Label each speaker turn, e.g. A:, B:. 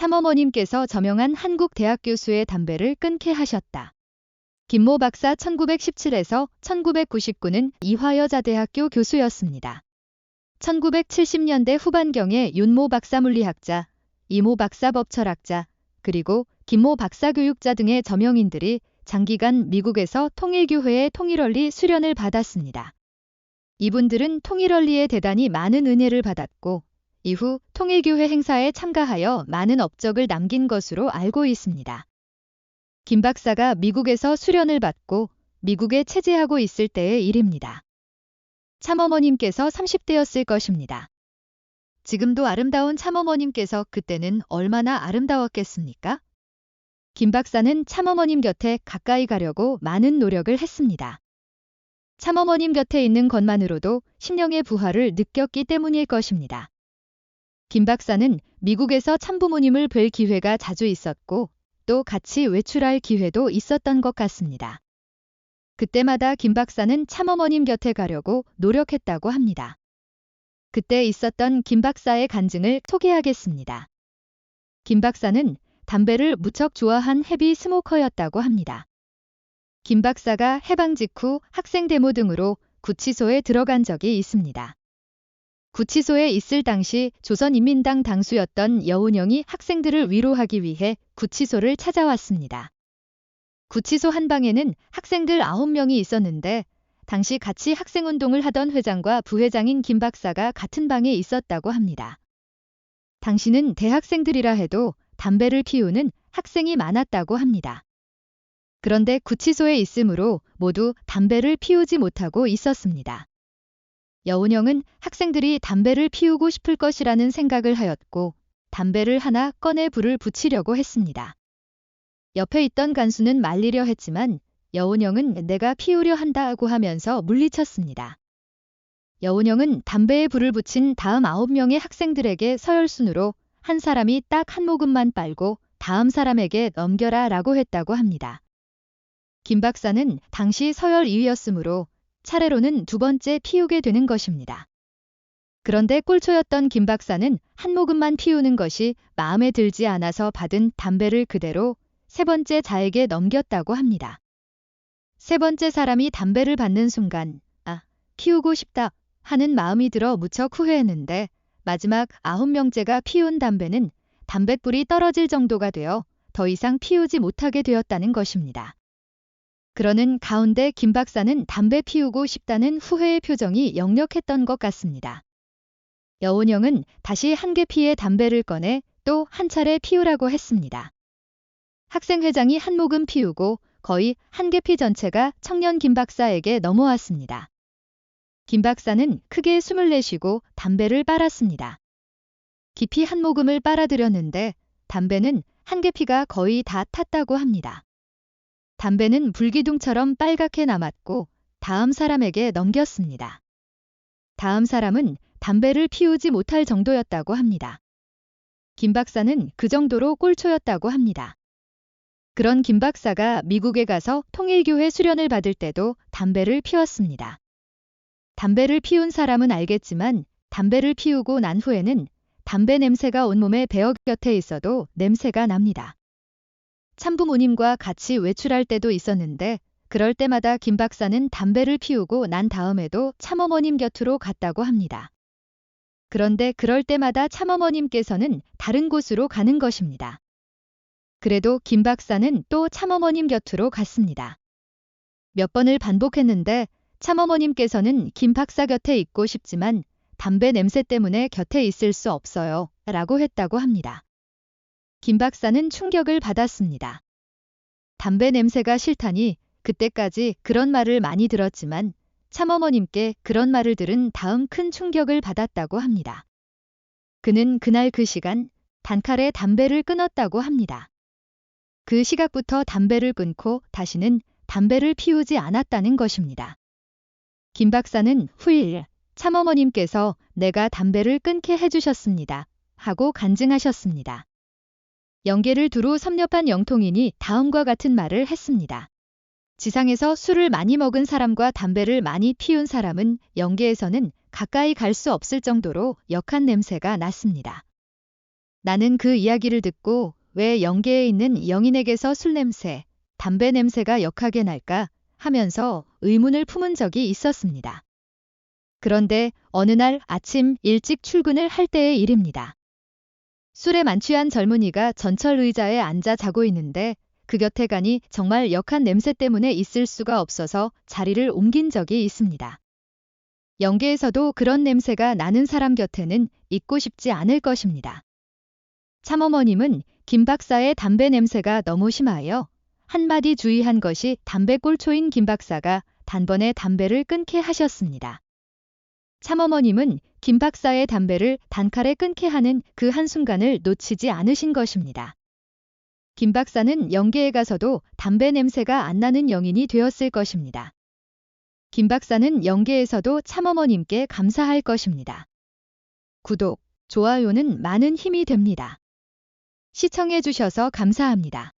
A: 참어머님께서 저명한 한국 대학 교수의 담배를 끊게 하셨다. 김모 박사 1917에서 1999는 이화여자대학교 교수였습니다. 1970년대 후반경에 윤모 박사 물리학자, 이모 박사 법철학자, 그리고 김모 박사 교육자 등의 저명인들이 장기간 미국에서 통일교회의 통일원리 수련을 받았습니다. 이분들은 통일원리에 대단히 많은 은혜를 받았고 이후 통일교회 행사에 참가하여 많은 업적을 남긴 것으로 알고 있습니다. 김 박사가 미국에서 수련을 받고 미국에 체제하고 있을 때의 일입니다. 참어머님께서 30대였을 것입니다. 지금도 아름다운 참어머님께서 그때는 얼마나 아름다웠겠습니까? 김 박사는 참어머님 곁에 가까이 가려고 많은 노력을 했습니다. 참어머님 곁에 있는 것만으로도 심령의 부활을 느꼈기 때문일 것입니다. 김 박사는 미국에서 참부모님을 뵐 기회가 자주 있었고 또 같이 외출할 기회도 있었던 것 같습니다. 그때마다 김 박사는 참어머님 곁에 가려고 노력했다고 합니다. 그때 있었던 김 박사의 간증을 소개하겠습니다. 김 박사는 담배를 무척 좋아한 헤비 스모커였다고 합니다. 김 박사가 해방 직후 학생 데모 등으로 구치소에 들어간 적이 있습니다. 구치소에 있을 당시 조선인민당 당수였던 여운형이 학생들을 위로하기 위해 구치소를 찾아왔습니다. 구치소 한방에는 학생들 9명이 있었는데 당시 같이 학생운동을 하던 회장과 부회장인 김 박사가 같은 방에 있었다고 합니다. 당시는 대학생들이라 해도 담배를 피우는 학생이 많았다고 합니다. 그런데 구치소에 있으므로 모두 담배를 피우지 못하고 있었습니다. 여운형은 학생들이 담배를 피우고 싶을 것이라는 생각을 하였고 담배를 하나 꺼내 불을 붙이려고 했습니다. 옆에 있던 간수는 말리려 했지만 여운형은 내가 피우려 한다고 하면서 물리쳤습니다. 여운형은 담배에 불을 붙인 다음 9명의 학생들에게 서열순으로 한 사람이 딱 한 모금만 빨고 다음 사람에게 넘겨라 라고 했다고 합니다. 김 박사는 당시 서열 2위였으므로 차례로는 두 번째 피우게 되는 것입니다. 그런데 꼴초였던 김 박사는 한 모금만 피우는 것이 마음에 들지 않아서 받은 담배를 그대로 세 번째 자에게 넘겼다고 합니다. 세 번째 사람이 담배를 받는 순간 피우고 싶다 하는 마음이 들어 무척 후회했는데 마지막 9명째가 피운 담배는 담뱃불이 떨어질 정도가 되어 더 이상 피우지 못하게 되었다는 것입니다. 그러는 가운데 김 박사는 담배 피우고 싶다는 후회의 표정이 역력했던 것 같습니다. 여운형은 다시 한 개피의 담배를 꺼내 또 한 차례 피우라고 했습니다. 학생회장이 한 모금 피우고 거의 한 개피 전체가 청년 김 박사에게 넘어왔습니다. 김 박사는 크게 숨을 내쉬고 담배를 빨았습니다. 깊이 한 모금을 빨아들였는데 담배는 한 개피가 거의 다 탔다고 합니다. 담배는 불기둥처럼 빨갛게 남았고 다음 사람에게 넘겼습니다. 다음 사람은 담배를 피우지 못할 정도였다고 합니다. 김 박사는 그 정도로 꼴초였다고 합니다. 그런 김 박사가 미국에 가서 통일교회 수련을 받을 때도 담배를 피웠습니다. 담배를 피운 사람은 알겠지만 담배를 피우고 난 후에는 담배 냄새가 온몸에 배어 곁에 있어도 냄새가 납니다. 참부모님과 같이 외출할 때도 있었는데 그럴 때마다 김 박사는 담배를 피우고 난 다음에도 참어머님 곁으로 갔다고 합니다. 그런데 그럴 때마다 참어머님께서는 다른 곳으로 가는 것입니다. 그래도 김 박사는 또 참어머님 곁으로 갔습니다. 몇 번을 반복했는데 참어머님께서는 김 박사 곁에 있고 싶지만 담배 냄새 때문에 곁에 있을 수 없어요 라고 했다고 합니다. 김 박사는 충격을 받았습니다. 담배 냄새가 싫다니 그때까지 그런 말을 많이 들었지만 참어머님께 그런 말을 들은 다음 큰 충격을 받았다고 합니다. 그는 그날 그 시간 단칼에 담배를 끊었다고 합니다. 그 시각부터 담배를 끊고 다시는 담배를 피우지 않았다는 것입니다. 김 박사는 후일 참어머님께서 내가 담배를 끊게 해주셨습니다 하고 간증하셨습니다. 영계를 두루 섭렵한 영통인이 다음과 같은 말을 했습니다. 지상에서 술을 많이 먹은 사람과 담배를 많이 피운 사람은 영계에서는 가까이 갈 수 없을 정도로 역한 냄새가 났습니다. 나는 그 이야기를 듣고 왜 영계에 있는 영인에게서 술 냄새, 담배 냄새가 역하게 날까 하면서 의문을 품은 적이 있었습니다. 그런데 어느 날 아침 일찍 출근을 할 때의 일입니다. 술에 만취한 젊은이가 전철 의자에 앉아 자고 있는데 그 곁에 가니 정말 역한 냄새 때문에 있을 수가 없어서 자리를 옮긴 적이 있습니다. 영계에서도 그런 냄새가 나는 사람 곁에는 있고 싶지 않을 것입니다. 참어머님은 김 박사의 담배 냄새가 너무 심하여 한마디 주의한 것이 담배꼴초인 김 박사가 단번에 담배를 끊게 하셨습니다. 참어머님은 김 박사의 담배를 단칼에 끊게 하는 그 한순간을 놓치지 않으신 것입니다. 김 박사는 영계에 가서도 담배 냄새가 안 나는 영인이 되었을 것입니다. 김 박사는 영계에서도 참어머님께 감사할 것입니다. 구독, 좋아요는 많은 힘이 됩니다. 시청해 주셔서 감사합니다.